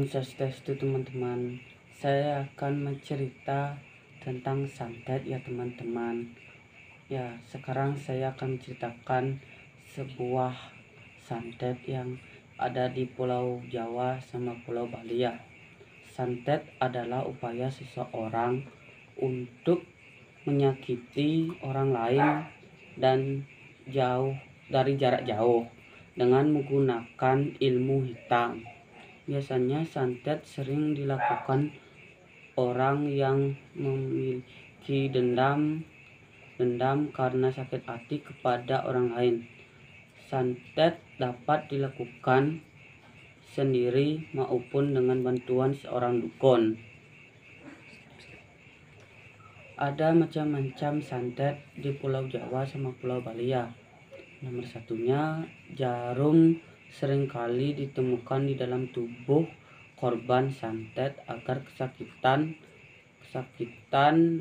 Om Swastiastu teman-teman. Saya akan mencerita tentang santet ya teman-teman. Ya, sekarang saya akan menceritakan sebuah santet yang ada di Pulau Jawa sama Pulau Bali ya. Santet adalah upaya seseorang untuk menyakiti orang lain dan dari jarak jauh dengan menggunakan ilmu hitam. Biasanya santet sering dilakukan orang yang memiliki dendam karena sakit hati kepada orang lain. Santet dapat dilakukan sendiri maupun dengan bantuan seorang dukun. Ada macam-macam santet di Pulau Jawa sama Pulau Bali ya. Nomor satunya, jarum seringkali ditemukan di dalam tubuh korban santet agar kesakitan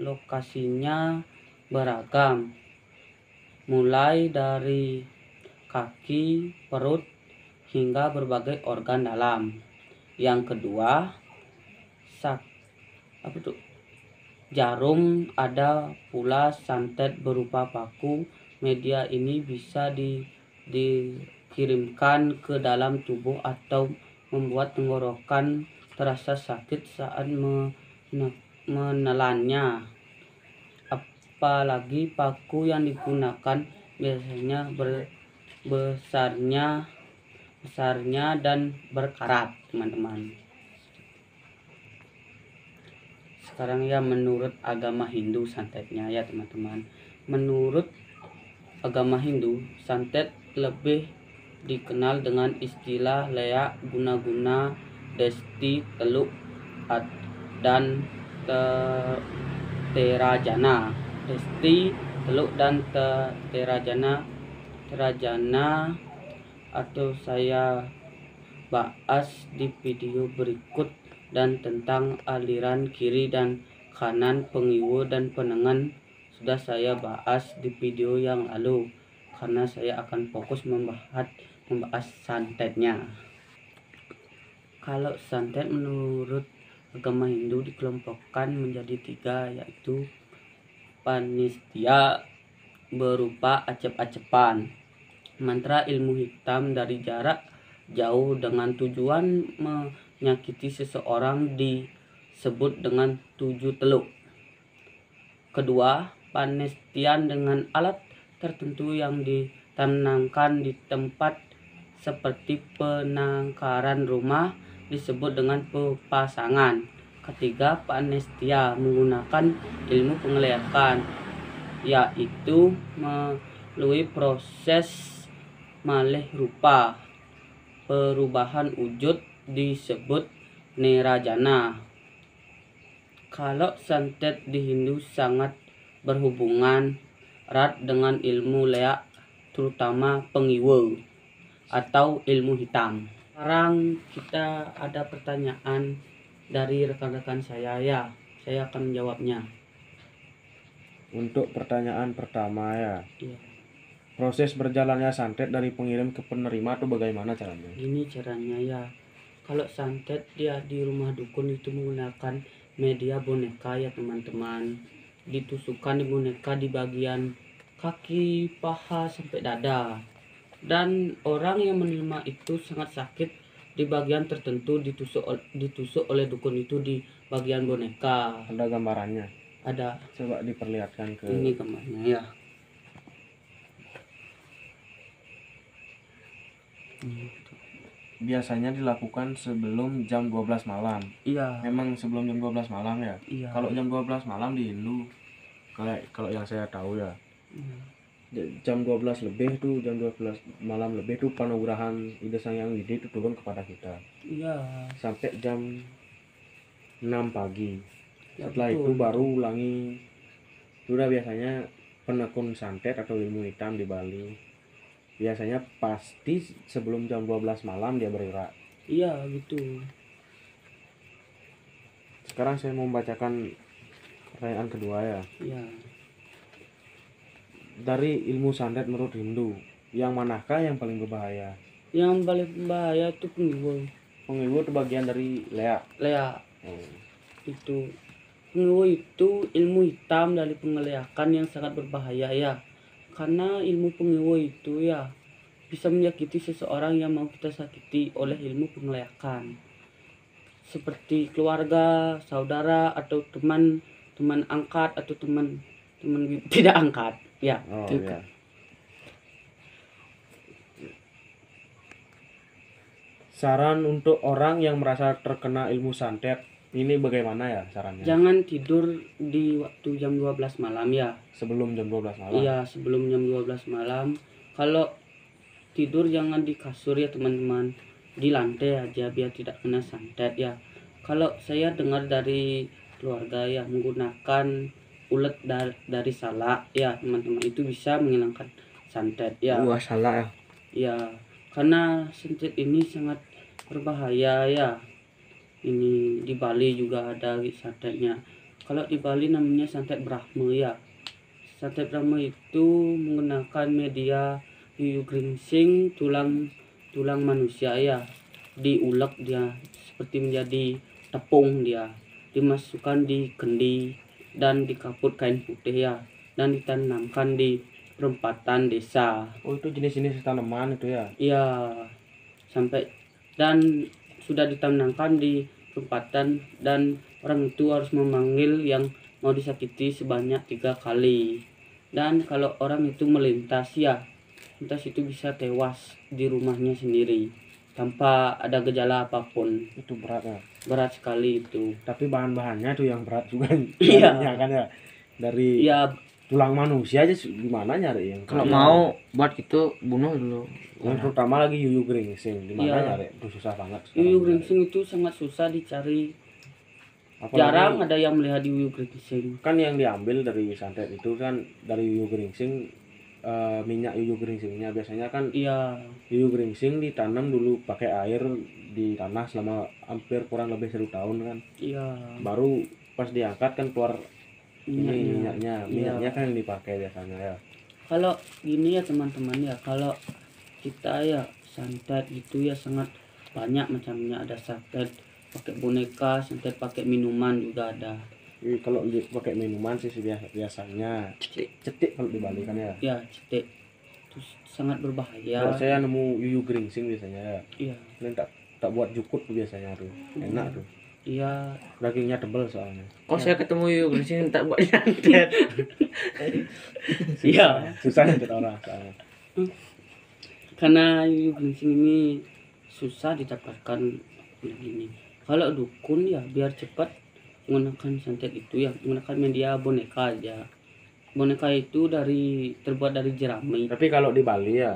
lokasinya beragam, mulai dari kaki, perut, hingga berbagai organ dalam. Yang kedua, jarum. Ada pula santet berupa paku. Media ini bisa dikirimkan ke dalam tubuh atau membuat tenggorokan terasa sakit saat menelannya. Apalagi paku yang digunakan biasanya besarnya dan berkarat, teman-teman. Sekarang ya, menurut agama Hindu santetnya ya teman-teman. Menurut agama Hindu, santet lebih dikenal dengan istilah leak, guna-guna, desti, teluk, dan terajana. Desti, teluk, dan terajana atau saya bahas di video berikut, dan tentang aliran kiri dan kanan, pengiwu dan penengan sudah saya bahas di video yang lalu, karena saya akan fokus membahas santetnya. Kalau santet menurut agama Hindu dikelompokkan menjadi 3, yaitu panistia berupa acep-acepan, mantra ilmu hitam dari jarak jauh dengan tujuan menyakiti seseorang disebut dengan 7 teluk. Kedua, panestian dengan alat tertentu yang ditanamkan di tempat seperti penangkaran rumah disebut dengan pepasangan. Ketiga, panestia menggunakan ilmu penglihatan, yaitu melalui proses malih rupa, perubahan wujud disebut nirajana. Kalau santet di Hindu sangat berhubungan erat dengan ilmu leak, terutama pengiwu atau ilmu hitam. Sekarang kita ada pertanyaan dari rekan-rekan saya ya. Saya akan menjawabnya. Untuk pertanyaan pertama ya. Iya. Proses berjalannya santet dari pengirim ke penerima itu bagaimana caranya? Ini caranya ya. Kalau santet dia di rumah dukun itu menggunakan media boneka ya teman-teman. Ditusukkan di boneka di bagian kaki, paha sampai dada. Dan orang yang menerima itu sangat sakit di bagian tertentu, ditusuk oleh dukun itu di bagian boneka. Ada gambarannya? Ada. Coba diperlihatkan ke. Ini gambarnya ya. Biasanya dilakukan sebelum jam 12 malam. Iya. Memang sebelum jam 12 malam ya? Iya. Kalau jam 12 malam di Hindu, kalau yang saya tahu ya, jam 12 lebih tuh, jam 12 malam lebih tuh panugrahan Ida Sang Hyang Widi itu turun kepada kita. Iya. Sampai jam 6 pagi. Ya, Setelah betul. itu baru ulangi. Sudah biasanya penekun santet atau ilmu hitam di Bali biasanya pasti sebelum jam 12 malam dia bergerak. Iya, gitu. Sekarang saya mau membacakan pertanyaan kedua ya. Iya. Dari ilmu santet menurut Hindu, yang manakah yang paling berbahaya? Yang paling bahaya itu pengiwu. Pengiwu itu bagian dari Lea. Lea Oh. itu. Pengiwu itu ilmu hitam dari pengeleakan yang sangat berbahaya ya. Karena ilmu pengiwu itu ya bisa menyakiti seseorang yang mau kita sakiti oleh ilmu pengeleakan. Seperti keluarga, saudara atau teman angkat atau teman tidak angkat ya. Oh Gitu. ya. Saran untuk orang yang merasa terkena ilmu santet ini bagaimana ya sarannya? Jangan tidur di waktu jam 12 malam ya. Sebelum jam 12 malam. Iya, sebelum jam 12 malam. Kalau tidur jangan di kasur ya teman-teman. Di lantai aja biar tidak kena santet ya. Kalau saya dengar dari keluarga ya menggunakan ulet dari salak ya teman-teman, itu bisa menghilangkan santet ya. Wah, salah ya. Ya, karena santet ini sangat berbahaya ya. Ini di Bali juga ada santetnya. Kalau di Bali namanya santet Brahma ya. Santet Brahma itu menggunakan media yuyu gringsing tulang manusia ya. Diulek dia seperti menjadi tepung dia. Dimasukkan di kendi dan dikaput kain putih ya. Dan ditanamkan di perempatan desa. Oh, itu jenis-jenis tanaman itu ya. Iya, sampai dan sudah ditanamkan di perempatan dan orang itu harus memanggil yang mau disakiti sebanyak 3 kali. Dan kalau orang itu melintas ya, lintas itu bisa tewas di rumahnya sendiri tanpa ada gejala apapun. Itu berat ya. Berat sekali itu. Tapi bahan-bahannya tuh yang berat juga. Iya. Nyarinya kan ya. Dari Ya, tulang manusia aja gimana nyari yang Kalau kayak- mau buat gitu bunuh dulu. yang terutama lagi yuyu gringsing di mana Iya. nyari itu susah banget sekarang yuyu nyari. gringsing itu sangat susah dicari. Apalagi Jarang ada yang melihat yuyu gringsing. kan yang diambil dari santet itu kan dari yuyu gringsing, minyak yuyu gringsingnya biasanya kan Iya, yuyu gringsing ditanam dulu pakai air di tanah selama hampir kurang lebih 1 tahun kan, iya. baru pas diangkat kan keluar ini Minyaknya. minyaknya Iya. kan yang dipakai biasanya ya. Kalau gini ya teman-teman ya, kalau kita ya santet gitu ya sangat banyak macamnya. Ada santet pakai boneka, santet pakai minuman juga ada. Jadi kalau pakai minuman sih biasanya cetik kalau di Bali kan ya. Ya, cetek. Itu sangat berbahaya. Kalau saya nemu yuyu gringsing biasanya ya. Iya, Ini tak buat jukut tuh biasanya tuh. Enak tuh. iya. Dagingnya tebel soalnya. Kok saya ketemu yuk di sini tak buat santet. Iya. Susah nyetet orang soalnya. Karena yuyu ginseng ini susah didapatkan begini. Kalau dukun ya biar cepat menggunakan santet itu ya menggunakan media boneka aja. Boneka itu terbuat dari jerami. Tapi kalau di Bali ya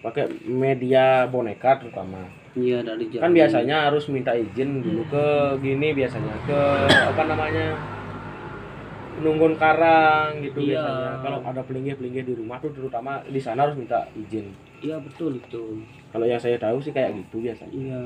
pakai media boneka terutama. Iya, dari jerami. Kan biasanya harus minta izin dulu ke gini biasanya ke apa namanya? Penunggun karang gitu Iya. biasanya. Kalau ada pelinggih-pelinggih di rumah tuh terutama di sana harus minta izin. Iya, betul itu. Kalau yang saya tahu sih kayak gitu biasanya. Iya.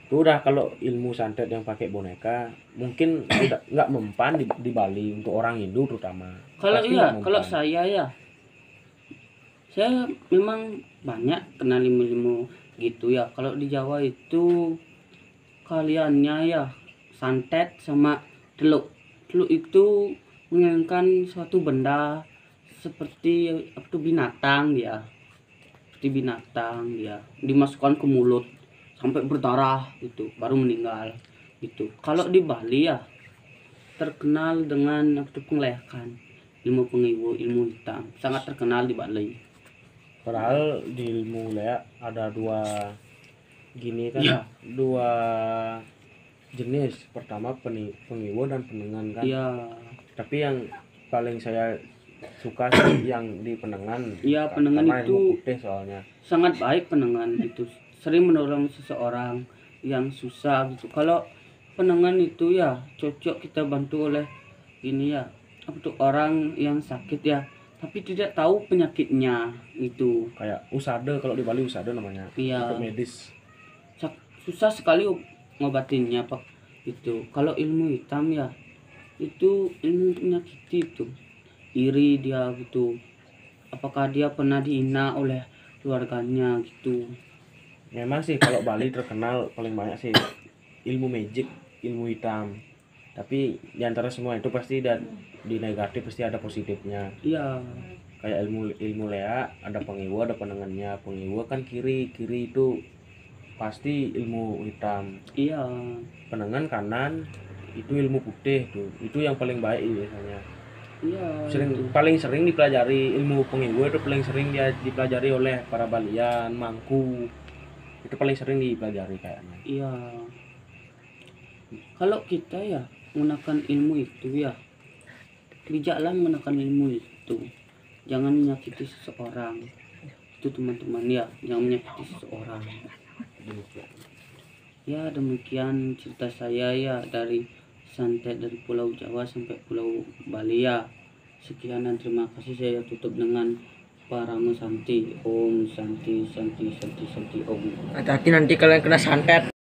Itu udah kalau ilmu santet yang pakai boneka mungkin nggak mempan di Bali untuk orang Hindu terutama. Kalau Pasti iya, nggak mempan. kalau saya memang banyak kenal ilmu-ilmu gitu ya. Kalau di Jawa itu kaliannya ya santet sama teluk. Teluk itu menginginkan suatu benda seperti apa tuh binatang dia. Seperti binatang dia dimasukkan ke mulut sampai berdarah gitu baru meninggal gitu. Kalau di Bali ya terkenal dengan apa tuh pengleakan, ilmu pengiwu, ilmu hitam sangat terkenal di Bali. Padahal di ilmu Lea ada dua gini kan, Iya. dua jenis. Pertama pengiwu dan penengan kan. Iya, Tapi yang paling saya suka sih yang di penengan. Iya, penengan Karena itu- ilmu putih soalnya. sangat baik penengan itu, sering menolong seseorang yang susah gitu. Kalau penengan itu ya cocok kita bantu oleh ini ya apa tuh orang yang sakit ya tapi tidak tahu penyakitnya itu. Kayak usade, kalau di Bali usade namanya. Iya. Untuk medis. Susah sekali ngobatinnya pak itu. Kalau ilmu hitam ya itu ilmu penyakit itu, iri dia gitu, apakah dia pernah dihina oleh keluarganya gitu. Memang sih kalau Bali terkenal paling banyak sih ilmu magic, ilmu hitam. Tapi di antara semua itu pasti di negatif pasti ada positifnya. Iya. Kayak ilmu lea ada pengiwa ada penengannya. Pengiwa kan kiri itu pasti ilmu hitam. Iya. Penengan kanan itu ilmu putih tuh. Itu yang paling baik biasanya. Iya. Paling sering dipelajari ilmu pengiwa itu paling sering dia dipelajari oleh para Balian, Mangku. Itu paling sering dipelajari kayaknya. Iya. Kalau kita ya menggunakan ilmu itu ya, bijaklah menggunakan ilmu itu. Jangan menyakiti seseorang. Itu teman-teman ya, jangan menyakiti seseorang. Ya demikian cerita saya ya dari santet dari Pulau Jawa sampai Pulau Bali ya. Sekian dan terima kasih. Saya tutup dengan Paramo Santi. Om Santi Santi Santi Santi Om. Hati-hati nanti kalian kena santet.